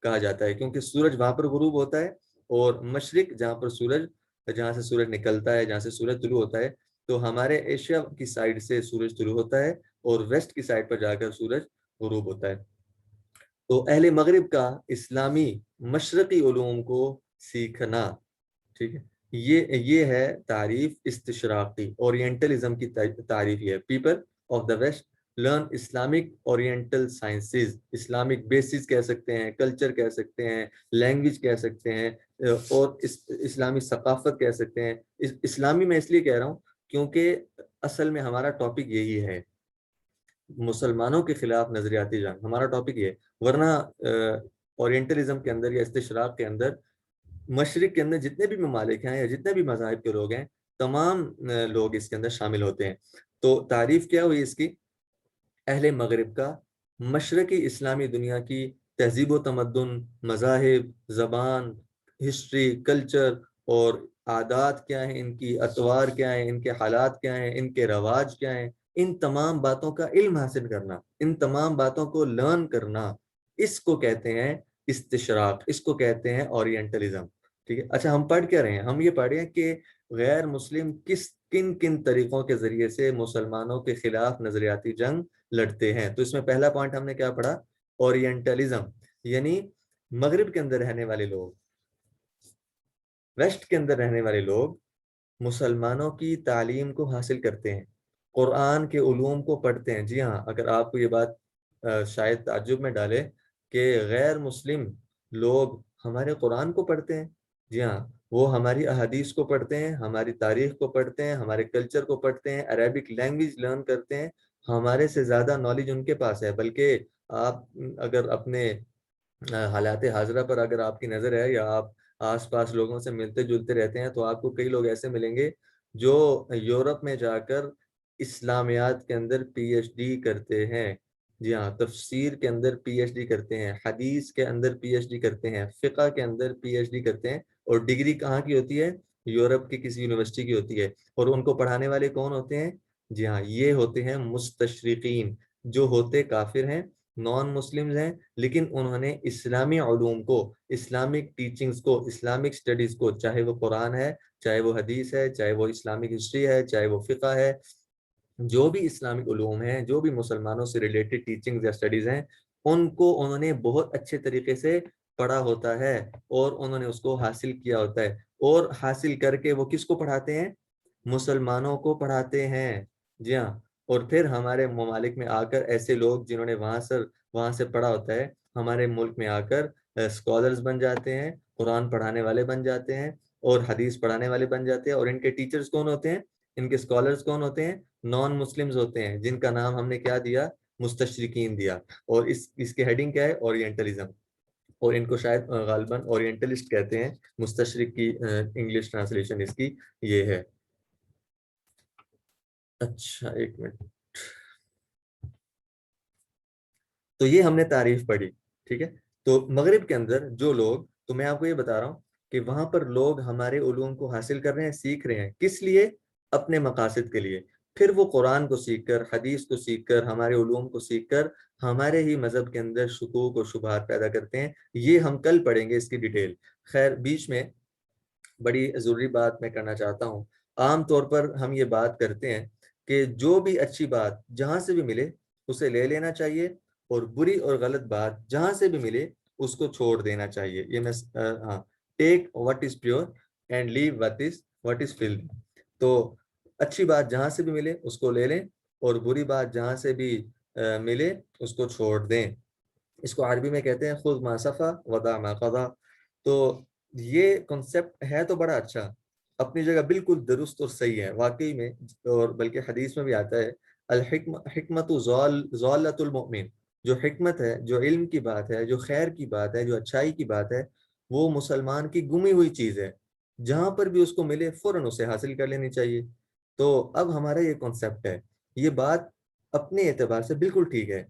کہا جاتا ہے کیونکہ سورج وہاں پر غروب ہوتا ہے، اور مشرق جہاں سے سورج نکلتا ہے، جہاں سے سورج طلوع ہوتا ہے، تو ہمارے ایشیا کی سائڈ سے سورج طلوع ہوتا ہے اور ویسٹ کی سائڈ پر جا کر سورج غروب ہوتا ہے. تو اہل مغرب کا اسلامی مشرقی علوم کو سیکھنا. ٹھیک ہے، یہ ہے تعریف استشراقی. اورینٹلزم کی تعریف یہ ہے، people of the west learn Islamic oriental sciences. Islamic bases کہہ سکتے ہیں، کلچر کہہ سکتے ہیں، لینگویج کہہ سکتے ہیں، اور اسلامی ثقافت کہہ سکتے ہیں. اسلامی میں اس لیے کہہ رہا ہوں کیونکہ اصل میں ہمارا ٹاپک یہی ہے، مسلمانوں کے خلاف نظریاتی جنگ ہمارا ٹاپک یہ ہے. ورنہ اورینٹلزم کے اندر یا استشراق کے اندر مشرق کے اندر جتنے بھی ممالک ہیں یا جتنے بھی مذاہب کے لوگ ہیں، تمام لوگ اس کے اندر شامل ہوتے ہیں. تو تعریف کیا ہوئی اس کی؟ اہل مغرب کا مشرقی اسلامی دنیا کی تہذیب و تمدن، مذاہب، زبان، ہسٹری، کلچر اور عادات کیا ہیں ان کی، اطوار کیا ہیں ان کے، حالات کیا ہیں ان کے، رواج کیا ہیں، ان تمام باتوں کا علم حاصل کرنا، ان تمام باتوں کو لرن کرنا، اس کو کہتے ہیں استشراق، اس کو کہتے ہیں اورینٹلزم. ٹھیک ہے. اچھا ہم پڑھ کیا رہے ہیں؟ ہم یہ پڑھ رہے ہیں کہ غیر مسلم کن کن طریقوں کے ذریعے سے مسلمانوں کے خلاف نظریاتی جنگ لڑتے ہیں. تو اس میں پہلا پوائنٹ ہم نے کیا پڑھا؟ اورینٹلزم، یعنی مغرب کے اندر رہنے والے لوگ، ویسٹ کے اندر رہنے والے لوگ مسلمانوں کی تعلیم کو حاصل کرتے ہیں، قرآن کے علوم کو پڑھتے ہیں. جی ہاں، اگر آپ کو یہ بات شاید تعجب میں ڈالے کہ غیر مسلم لوگ ہمارے قرآن کو پڑھتے ہیں. جی ہاں، وہ ہماری احادیث کو پڑھتے ہیں، ہماری تاریخ کو پڑھتے ہیں، ہمارے کلچر کو پڑھتے ہیں، عربک لینگویج لرن کرتے ہیں. ہمارے سے زیادہ نالج ان کے پاس ہے. بلکہ آپ اگر اپنے حالات حاضرہ پر اگر آپ کی نظر ہے، یا آپ آس پاس لوگوں سے ملتے جلتے رہتے ہیں، تو آپ کو کئی لوگ ایسے ملیں گے جو یورپ میں جا کر اسلامیات کے اندر پی ایچ ڈی کرتے ہیں. جی ہاں، تفسیر کے اندر پی ایچ ڈی کرتے ہیں، حدیث کے اندر پی ایچ ڈی کرتے ہیں، فقہ کے اندر پی ایچ ڈی کرتے ہیں. اور ڈگری کہاں کی ہوتی ہے؟ یورپ کی کسی یونیورسٹی کی ہوتی ہے. اور ان کو پڑھانے والے کون ہوتے ہیں؟ جی ہاں، یہ ہوتے ہیں مستشرقین، جو ہوتے کافر ہیں، نان مسلمز ہیں، لیکن انہوں نے اسلامی علوم کو، اسلامک ٹیچنگز کو، اسلامک سٹڈیز کو، چاہے وہ قرآن ہے، چاہے وہ حدیث ہے، چاہے وہ اسلامک ہسٹری ہے، چاہے وہ فقہ ہے، جو بھی اسلامک علوم ہیں، جو بھی مسلمانوں سے ریلیٹڈ ٹیچنگز یا سٹڈیز ہیں، ان کو انہوں نے بہت اچھے طریقے سے پڑھا ہوتا ہے، اور انہوں نے اس کو حاصل کیا ہوتا ہے. اور حاصل کر کے وہ کس کو پڑھاتے ہیں؟ مسلمانوں کو پڑھاتے ہیں. جی ہاں. اور پھر ہمارے ممالک میں آ کر ایسے لوگ جنہوں نے وہاں سے پڑھا ہوتا ہے، ہمارے ملک میں آ کر اسکالرز بن جاتے ہیں، قرآن پڑھانے والے بن جاتے ہیں، اور حدیث پڑھانے والے بن جاتے ہیں. اور ان کے ٹیچرز کون ہوتے ہیں؟ ان کے اسکالرز کون ہوتے ہیں؟ نان مسلمز ہوتے ہیں، جن کا نام ہم نے کیا دیا؟ مستشرقین دیا. اور اس کے ہیڈنگ کیا ہے؟ اورینٹلزم. اور ان کو شاید غالباً اورینٹلسٹ کہتے ہیں. مستشرق کی انگلش ٹرانسلیشن اس کی یہ ہے. اچھا ایک منٹ. تو یہ ہم نے تعریف پڑھی. ٹھیک ہے. تو مغرب کے اندر جو لوگ، تو میں آپ کو یہ بتا رہا ہوں کہ وہاں پر لوگ ہمارے علوم کو حاصل کر رہے ہیں، سیکھ رہے ہیں. کس لیے؟ اپنے مقاصد کے لیے. پھر وہ قرآن کو سیکھ کر، حدیث کو سیکھ کر، ہمارے علوم کو سیکھ کر ہمارے ہی مذہب کے اندر شکوک و شبہات پیدا کرتے ہیں. یہ ہم کل پڑھیں گے اس کی ڈیٹیل. خیر، بیچ میں بڑی ضروری بات میں کرنا چاہتا ہوں. عام طور پر ہم یہ بات کرتے ہیں کہ جو بھی اچھی بات جہاں سے بھی ملے اسے لے لینا چاہیے، اور بری اور غلط بات جہاں سے بھی ملے اس کو چھوڑ دینا چاہیے. یہ میں ہاں، take what is pure and leave what is filth. تو اچھی بات جہاں سے بھی ملے اس کو لے لیں، اور بری بات جہاں سے بھی ملے اس کو چھوڑ دیں. اس کو عربی میں کہتے ہیں خذ ما صفا ودع ما قضا. تو یہ کنسپٹ ہے تو بڑا اچھا، اپنی جگہ بالکل درست اور صحیح ہے واقعی میں. اور بلکہ حدیث میں بھی آتا ہے حکمت ضالۃ المؤمن. جو حکمت ہے، جو علم کی بات ہے، جو خیر کی بات ہے، جو اچھائی کی بات ہے، وہ مسلمان کی گمی ہوئی چیز ہے. جہاں پر بھی اس کو ملے فوراً اسے حاصل کر لینی چاہیے. تو اب ہمارا یہ کنسپٹ ہے، یہ بات اپنے اعتبار سے بالکل ٹھیک ہے،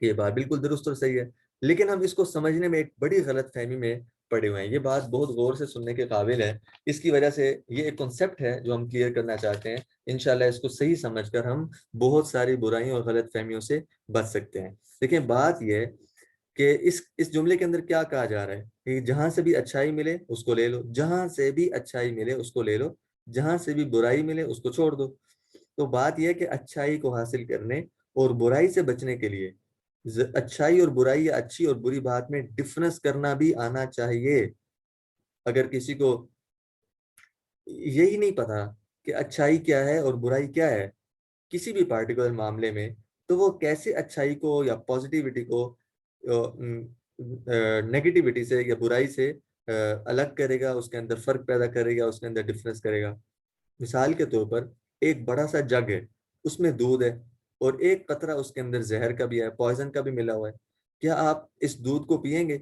یہ بات بالکل درست اور صحیح ہے. لیکن ہم اس کو سمجھنے میں ایک بڑی غلط فہمی میں پڑے ہوئے ہیں. یہ بات بہت غور سے سننے کے قابل ہے. اس کی وجہ سے یہ ایک کنسپٹ ہے جو ہم کلیئر کرنا چاہتے ہیں. انشاءاللہ اس کو صحیح سمجھ کر ہم بہت ساری برائیوں اور غلط فہمیوں سے بچ سکتے ہیں. دیکھیں بات یہ کہ اس جملے کے اندر کیا کہا جا رہا ہے کہ جہاں سے بھی اچھائی ملے اس کو لے لو، جہاں سے بھی اچھائی ملے اس کو لے لو، جہاں سے بھی برائی ملے اس کو چھوڑ دو. تو بات یہ کہ اچھائی کو حاصل کرنے اور برائی سے بچنے کے لیے اچھائی اور برائی یا اچھی اور بری بات میں ڈفرنس کرنا بھی آنا چاہیے. اگر کسی کو یہی نہیں پتا کہ اچھائی کیا ہے اور برائی کیا ہے کسی بھی پارٹیکولر معاملے میں، تو وہ کیسے اچھائی کو یا پازیٹیوٹی کو نیگیٹیوٹی سے یا برائی سے الگ کرے گا، اس کے اندر فرق پیدا کرے گا، اس کے اندر ڈفرنس کرے گا. مثال کے طور پر ایک بڑا سا جگ ہے، اس میں دودھ ہے، اور ایک قطرہ اس کے اندر زہر کا بھی ہے، پوائزن کا بھی ملا ہوا ہے. کیا آپ اس دودھ کو پیئیں گے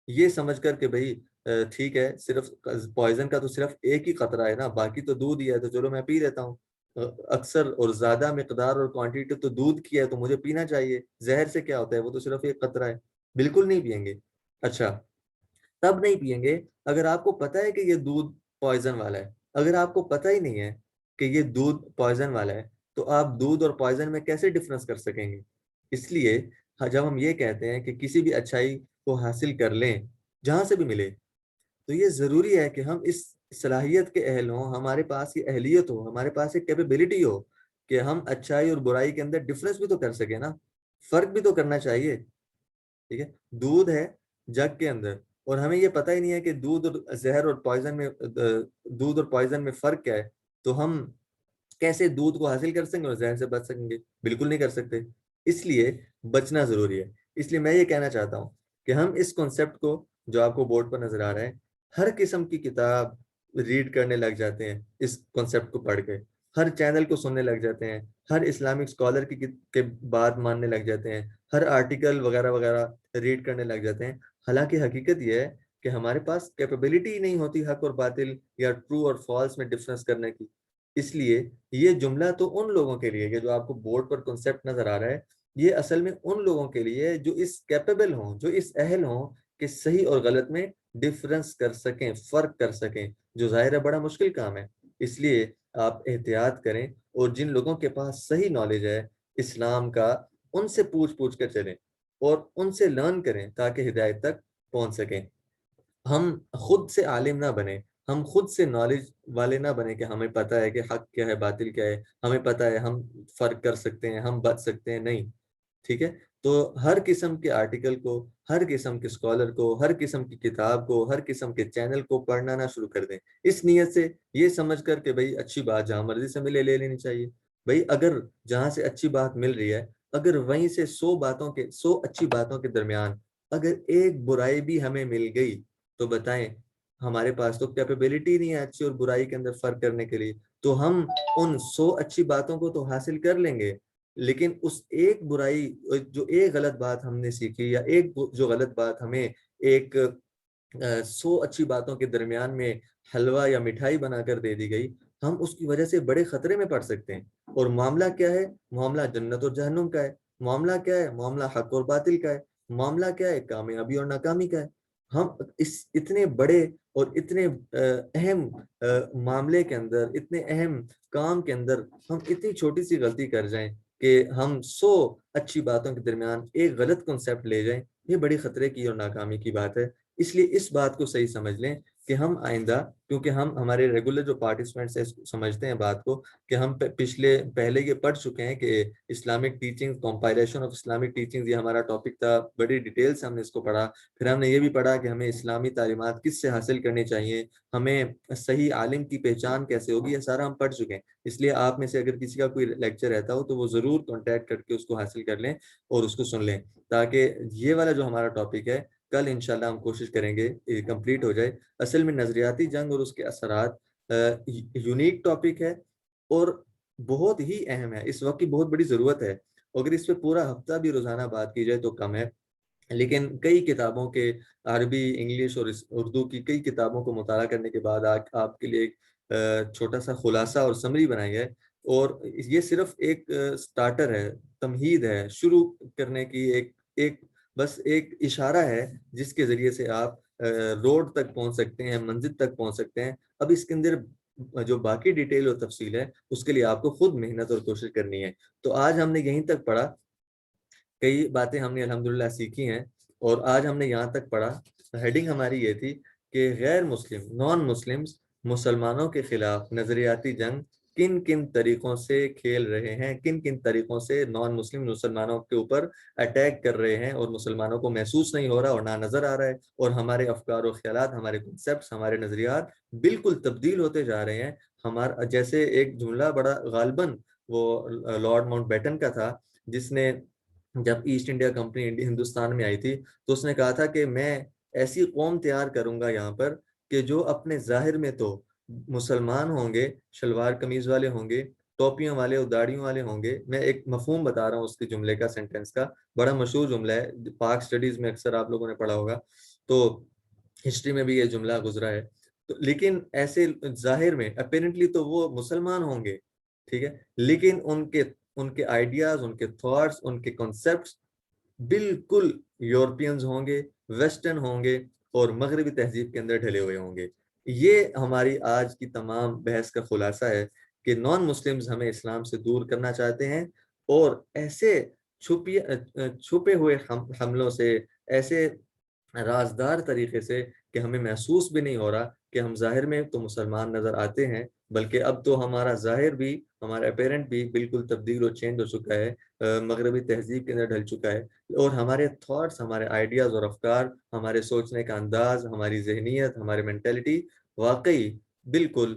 یہ سمجھ کر کہ بھائی ٹھیک ہے، صرف پوائزن کا تو صرف ایک ہی قطرہ ہے نا، باقی تو دودھ ہی ہے، تو چلو میں پی لیتا ہوں. اکثر اور زیادہ مقدار اور کوانٹیٹی تو دودھ کی ہے تو مجھے پینا چاہیے. زہر سے کیا ہوتا ہے؟ وہ تو صرف ایک قطرہ ہے. بالکل نہیں پئیں گے. اچھا، تب نہیں پئیں گے اگر آپ کو پتہ ہے کہ یہ دودھ پوائزن والا ہے. اگر آپ کو پتہ ہی نہیں ہے کہ یہ دودھ پوائزن والا ہے تو آپ دودھ اور پوائزن میں کیسے ڈفرنس کر سکیں گے؟ اس لیے جب ہم یہ کہتے ہیں کہ کسی بھی اچھائی کو حاصل کر لیں جہاں سے بھی ملے، تو یہ ضروری ہے کہ ہم اس صلاحیت کے اہل ہوں، ہمارے پاس یہ اہلیت ہو، ہمارے پاس یہ کیپیبلٹی ہو کہ ہم اچھائی اور برائی کے اندر ڈفرنس بھی تو کر سکیں نا، فرق بھی تو کرنا چاہیے. ٹھیک ہے، دودھ ہے جگ کے اندر اور ہمیں یہ پتہ ہی نہیں ہے کہ دودھ اور زہر اور پوائزن میں دودھ اور پوائزن میں فرق کیا ہے، تو ہم کیسے دودھ کو حاصل کر سکیں گے اور زہر سے بچ سکیں گے؟ بالکل نہیں کر سکتے. اس لیے بچنا ضروری ہے. اس لیے میں یہ کہنا چاہتا ہوں کہ ہم اس کنسیپٹ کو جو آپ کو بورڈ پر نظر آ رہا ہے، ہر قسم کی کتاب ریڈ کرنے لگ جاتے ہیں اس کنسیپٹ کو پڑھ کے، ہر چینل کو سننے لگ جاتے ہیں، ہر اسلامک اسکالر کی بات ماننے لگ جاتے ہیں، ہر آرٹیکل وغیرہ وغیرہ ریڈ کرنے لگ جاتے ہیں. حالانکہ حقیقت یہ ہے کہ ہمارے پاس کیپیبلٹی ہی نہیں ہوتی حق اور باطل یا ٹرو اور فالس میں ڈفرنس کرنے کی. اس لیے یہ جملہ تو ان لوگوں کے لیے جو آپ کو بورڈ پر کنسیپٹ نظر آ رہا ہے، یہ اصل میں ان لوگوں کے لیے جو اس کیپیبل ہوں، جو اس اہل ہوں کہ صحیح اور غلط میں ڈفرنس کر سکیں، فرق کر سکیں، جو ظاہر ہے بڑا مشکل کام ہے. اس لیے آپ احتیاط کریں اور جن لوگوں کے پاس صحیح نالج ہے اسلام کا، ان سے پوچھ کر چلیں اور ان سے لرن کریں تاکہ ہدایت تک پہنچ سکیں. ہم خود سے عالم نہ بنیں، ہم خود سے نالج والے نہ بنیں کہ ہمیں پتہ ہے کہ حق کیا ہے باطل کیا ہے، ہمیں پتہ ہے ہم فرق کر سکتے ہیں، ہم بچ سکتے ہیں. نہیں. ٹھیک ہے، تو ہر قسم کے آرٹیکل کو، ہر قسم کے اسکالر کو، ہر قسم کی کتاب کو، ہر قسم کے چینل کو پڑھنا نہ شروع کر دیں اس نیت سے، یہ سمجھ کر کہ بھئی اچھی بات جہاں مرضی سے ملے لے لینی چاہیے. بھئی اگر جہاں سے اچھی بات مل رہی ہے، اگر وہیں سے 100 اچھی باتوں کے درمیان اگر ایک برائی بھی ہمیں مل گئی تو بتائیں، ہمارے پاس تو کیپیبلٹی نہیں ہے اچھی اور برائی کے اندر فرق کرنے کے لیے، تو ہم ان 100 اچھی باتوں کو تو حاصل کر لیں گے، لیکن اس ایک برائی، جو ایک غلط بات ہم نے سیکھی یا ایک جو غلط بات ہمیں ایک 100 اچھی باتوں کے درمیان میں حلوہ یا مٹھائی بنا کر دے دی گئی، ہم اس کی وجہ سے بڑے خطرے میں پڑ سکتے ہیں. اور معاملہ کیا ہے؟ معاملہ جنت اور جہنم کا ہے. معاملہ کیا ہے؟ معاملہ حق اور باطل کا ہے. معاملہ کیا ہے؟ کامیابی اور ناکامی کا ہے. ہم اس اتنے بڑے اور اتنے اہم معاملے کے اندر، اتنے اہم کام کے اندر ہم اتنی چھوٹی سی غلطی کر جائیں کہ ہم 100 اچھی باتوں کے درمیان ایک غلط کنسیپٹ لے جائیں، یہ بڑی خطرے کی اور ناکامی کی بات ہے. اس لیے اس بات کو صحیح سمجھ لیں کہ ہم آئندہ، کیونکہ ہمارے ریگولر جو پارٹیسپینٹس ہیں سمجھتے ہیں بات کو کہ ہم پہلے یہ پڑھ چکے ہیں کہ Islamic teaching, compilation of Islamic teaching, یہ ہمارا ٹاپک تھا، بڑی ڈیٹیل سے ہم نے اس کو پڑھا. پھر ہم نے یہ بھی پڑھا کہ ہمیں اسلامی تعلیمات کس سے حاصل کرنی چاہیے، ہمیں صحیح عالم کی پہچان کیسے ہوگی، یہ سارا ہم پڑھ چکے ہیں. اس لیے آپ میں سے اگر کسی کا کوئی لیکچر رہتا ہو تو وہ ضرور کانٹیکٹ کر کے اس کو حاصل کر لیں اور اس کو سن لیں، تاکہ یہ والا جو ہمارا ٹاپک ہے کل انشاءاللہ ہم کوشش کریں گے کمپلیٹ ہو جائے. اصل میں نظریاتی جنگ اور اس کے اثرات یونیک ٹاپک ہے اور بہت ہی اہم ہے، اس وقت کی بہت بڑی ضرورت ہے. اگر اس پہ پورا ہفتہ بھی روزانہ بات کی جائے تو کم ہے، لیکن کئی کتابوں کے، عربی، انگلش اور اردو کی کئی کتابوں کو مطالعہ کرنے کے بعد آپ کے لیے ایک چھوٹا سا خلاصہ اور سمری بنائی ہے. اور یہ صرف ایک سٹارٹر ہے، تمہید ہے، شروع کرنے کی ایک بس ایک اشارہ ہے جس کے ذریعے سے آپ روڈ تک پہنچ سکتے ہیں، منزل تک پہنچ سکتے ہیں. اب اس کے اندر جو باقی ڈیٹیل اور تفصیل ہے اس کے لیے آپ کو خود محنت اور کوشش کرنی ہے. تو آج ہم نے یہیں تک پڑھا، کئی باتیں ہم نے الحمدللہ سیکھی ہیں اور آج ہم نے یہاں تک پڑھا. ہیڈنگ ہماری یہ تھی کہ غیر مسلم، نان مسلمز، مسلمانوں کے خلاف نظریاتی جنگ کن کن طریقوں سے کھیل رہے ہیں، کن کن طریقوں سے نان مسلم مسلمانوں کے اوپر اٹیک کر رہے ہیں اور مسلمانوں کو محسوس نہیں ہو رہا اور نہ نظر آ رہا ہے، اور ہمارے افکار و خیالات، ہمارے کنسیپٹس، ہمارے نظریات بالکل تبدیل ہوتے جا رہے ہیں. ہمارا جیسے ایک جملہ بڑا غالباً وہ لارڈ ماؤنٹ بیٹن کا تھا، جس نے جب ایسٹ انڈیا کمپنی ہندوستان میں آئی تھی تو اس نے کہا تھا کہ میں ایسی قوم تیار کروں گا یہاں پر کہ جو اپنے ظاہر میں تو مسلمان ہوں گے، شلوار قمیض والے ہوں گے، ٹوپیوں والے اور داڑیوں والے ہوں گے. میں ایک مفہوم بتا رہا ہوں اس کے جملے کا، سینٹینس کا، بڑا مشہور جملہ ہے، پاک سٹڈیز میں اکثر آپ لوگوں نے پڑھا ہوگا، تو ہسٹری میں بھی یہ جملہ گزرا ہے. تو لیکن ایسے ظاہر میں اپیرنٹلی تو وہ مسلمان ہوں گے، ٹھیک ہے، لیکن ان کے آئیڈیاز، ان کے تھاٹس، ان کے کنسپٹس بالکل یورپینز ہوں گے، ویسٹرن ہوں گے اور مغربی تہذیب کے اندر ڈھلے ہوئے ہوں گے. یہ ہماری آج کی تمام بحث کا خلاصہ ہے کہ نان مسلمز ہمیں اسلام سے دور کرنا چاہتے ہیں، اور ایسے چھپے ہوئے حملوں سے، ایسے رازدار طریقے سے کہ ہمیں محسوس بھی نہیں ہو رہا کہ ہم ظاہر میں تو مسلمان نظر آتے ہیں، بلکہ اب تو ہمارا ظاہر بھی، ہمارا اپیرنٹ بھی بالکل تبدیل اور چینج ہو چکا ہے، مغربی تہذیب کے اندر ڈھل چکا ہے، اور ہمارے تھاٹس، ہمارے آئیڈیاز اور افکار، ہمارے سوچنے کا انداز، ہماری ذہنیت، ہماری مینٹلٹی واقعی بالکل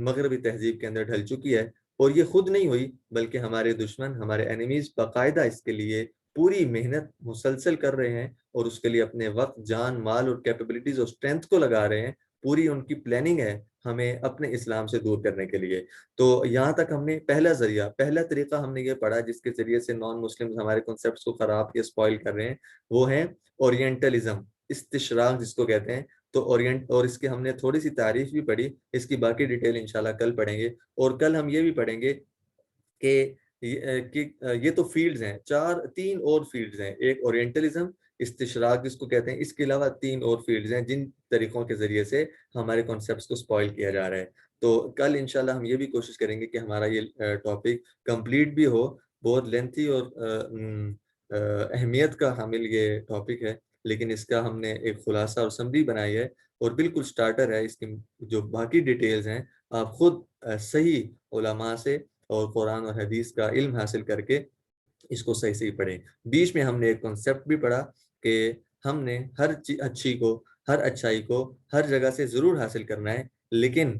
مغربی تہذیب کے اندر ڈھل چکی ہے۔ اور یہ خود نہیں ہوئی، بلکہ ہمارے دشمن، ہمارے اینیمیز باقاعدہ اس کے لیے پوری محنت مسلسل کر رہے ہیں، اور اس کے لیے اپنے وقت، جان، مال اور کیپیبلٹیز اور اسٹرینتھ کو لگا رہے ہیں۔ پوری ان کی پلاننگ ہے ہمیں اپنے اسلام سے دور کرنے کے لیے۔ تو یہاں تک ہم نے پہلا ذریعہ، پہلا طریقہ ہم نے یہ پڑھا جس کے ذریعے سے نان مسلم ہمارے کنسیپٹس کو خراب یا اسپوائل کر رہے ہیں، وہ ہے اورینٹلزم، استشراق جس کو کہتے ہیں۔ تو اورینٹ، اور اس کی ہم نے تھوڑی سی تعریف بھی پڑھی، اس کی باقی ڈیٹیل انشاءاللہ کل پڑھیں گے، اور کل ہم یہ بھی پڑھیں گے کہ یہ تو فیلڈز ہیں، تین اور فیلڈز ہیں، ایک اورینٹلزم، استشراق جس کو کہتے ہیں، اس کے علاوہ تین اور فیلڈز ہیں جن طریقوں کے ذریعے سے ہمارے کانسیپٹس کو سپوائل کیا جا رہا ہے۔ تو کل انشاءاللہ ہم یہ بھی کوشش کریں گے کہ ہمارا یہ ٹاپک کمپلیٹ بھی ہو۔ بہت لینتھی اور اہمیت کا حامل یہ ٹاپک ہے، لیکن اس کا ہم نے ایک خلاصہ اور سمری بنائی ہے، اور بالکل سٹارٹر ہے۔ اس کی جو باقی ڈیٹیلز ہیں آپ خود صحیح علماء سے اور قرآن اور حدیث کا علم حاصل کر کے اس کو صحیح صحیح پڑھیں۔ بیچ میں ہم نے ایک کنسیپٹ بھی پڑھا کہ ہم نے ہر اچھائی کو ہر جگہ سے ضرور حاصل کرنا ہے، لیکن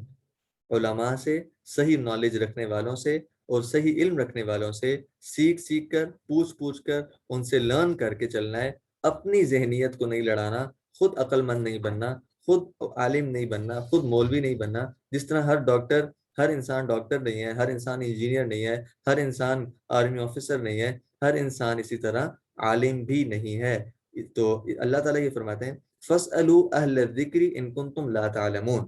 علماء سے، صحیح نالج رکھنے والوں سے اور صحیح علم رکھنے والوں سے سیکھ کر، پوچھ کر، ان سے لرن کر کے چلنا ہے۔ اپنی ذہنیت کو نہیں لڑانا، خود عقل مند نہیں بننا، خود عالم نہیں بننا، خود مولوی نہیں بننا۔ جس طرح ہر انسان ڈاکٹر نہیں ہے، ہر انسان انجینئر نہیں ہے، ہر انسان آرمی آفیسر نہیں ہے، ہر انسان اسی طرح عالم بھی نہیں ہے۔ تو اللہ تعالیٰ یہ فرماتے ہیں فَاسْأَلُوا أَهْلَ الذِّكْرِ إِن كُنتُمْ لَا تَعْلَمُونَ،